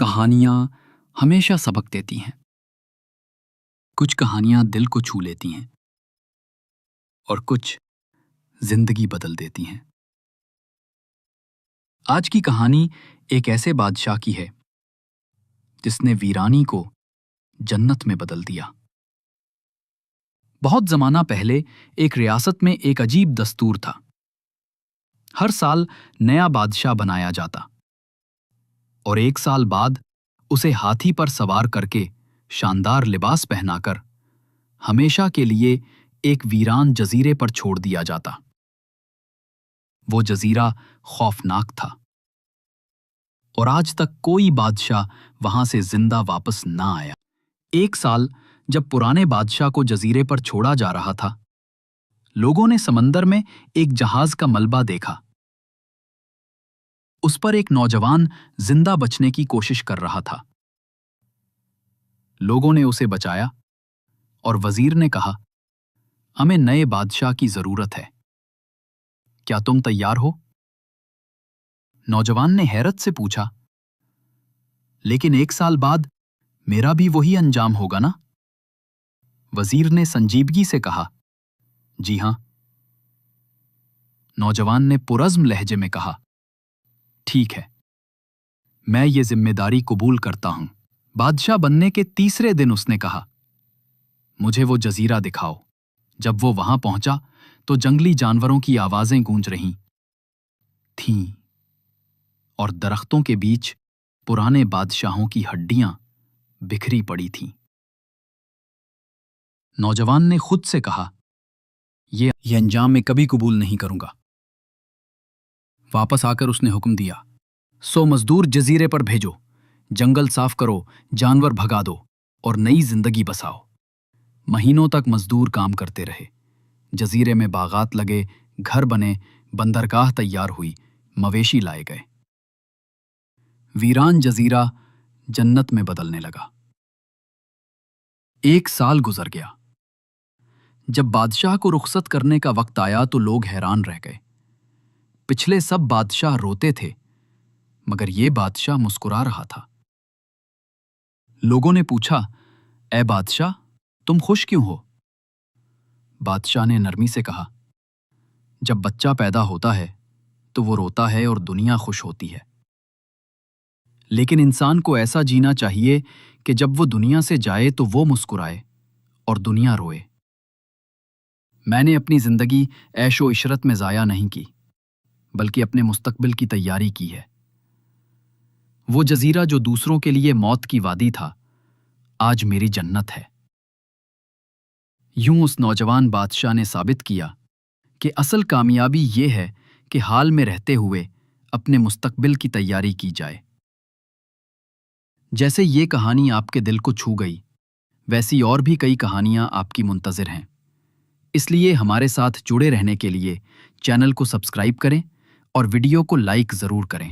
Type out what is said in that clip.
کہانیاں ہمیشہ سبق دیتی ہیں۔ کچھ کہانیاں دل کو چھو لیتی ہیں اور کچھ زندگی بدل دیتی ہیں۔ آج کی کہانی ایک ایسے بادشاہ کی ہے جس نے ویرانی کو جنت میں بدل دیا۔ بہت زمانہ پہلے ایک ریاست میں ایک عجیب دستور تھا۔ ہر سال نیا بادشاہ بنایا جاتا اور ایک سال بعد اسے ہاتھی پر سوار کر کے شاندار لباس پہنا کر ہمیشہ کے لیے ایک ویران جزیرے پر چھوڑ دیا جاتا۔ وہ جزیرہ خوفناک تھا اور آج تک کوئی بادشاہ وہاں سے زندہ واپس نہ آیا۔ ایک سال جب پرانے بادشاہ کو جزیرے پر چھوڑا جا رہا تھا، لوگوں نے سمندر میں ایک جہاز کا ملبہ دیکھا۔ اس پر ایک نوجوان زندہ بچنے کی کوشش کر رہا تھا۔ لوگوں نے اسے بچایا اور وزیر نے کہا، ہمیں نئے بادشاہ کی ضرورت ہے، کیا تم تیار ہو؟ نوجوان نے حیرت سے پوچھا، لیکن ایک سال بعد میرا بھی وہی انجام ہوگا نا؟ وزیر نے سنجیدگی سے کہا، جی ہاں۔ نوجوان نے پرعزم لہجے میں کہا، ٹھیک ہے، میں یہ ذمہ داری قبول کرتا ہوں۔ بادشاہ بننے کے تیسرے دن اس نے کہا، مجھے وہ جزیرہ دکھاؤ۔ جب وہ وہاں پہنچا تو جنگلی جانوروں کی آوازیں گونج رہی تھیں اور درختوں کے بیچ پرانے بادشاہوں کی ہڈیاں بکھری پڑی تھیں۔ نوجوان نے خود سے کہا، یہ انجام میں کبھی قبول نہیں کروں گا۔ واپس آ کر اس نے حکم دیا، 100 مزدور جزیرے پر بھیجو، جنگل صاف کرو، جانور بھگا دو اور نئی زندگی بساؤ۔ مہینوں تک مزدور کام کرتے رہے۔ جزیرے میں باغات لگے، گھر بنے، بندرگاہ تیار ہوئی، مویشی لائے گئے۔ ویران جزیرہ جنت میں بدلنے لگا۔ ایک سال گزر گیا۔ جب بادشاہ کو رخصت کرنے کا وقت آیا تو لوگ حیران رہ گئے۔ پچھلے سب بادشاہ روتے تھے مگر یہ بادشاہ مسکرا رہا تھا۔ لوگوں نے پوچھا، اے بادشاہ، تم خوش کیوں ہو؟ بادشاہ نے نرمی سے کہا، جب بچہ پیدا ہوتا ہے تو وہ روتا ہے اور دنیا خوش ہوتی ہے، لیکن انسان کو ایسا جینا چاہیے کہ جب وہ دنیا سے جائے تو وہ مسکرائے اور دنیا روئے۔ میں نے اپنی زندگی عیش و عشرت میں ضائع نہیں کی بلکہ اپنے مستقبل کی تیاری کی ہے۔ وہ جزیرہ جو دوسروں کے لیے موت کی وادی تھا، آج میری جنت ہے۔ یوں اس نوجوان بادشاہ نے ثابت کیا کہ اصل کامیابی یہ ہے کہ حال میں رہتے ہوئے اپنے مستقبل کی تیاری کی جائے۔ جیسے یہ کہانی آپ کے دل کو چھو گئی، ویسی اور بھی کئی کہانیاں آپ کی منتظر ہیں۔ اس لیے ہمارے ساتھ جڑے رہنے کے لیے چینل کو سبسکرائب کریں اور ویڈیو کو لائک ضرور کریں۔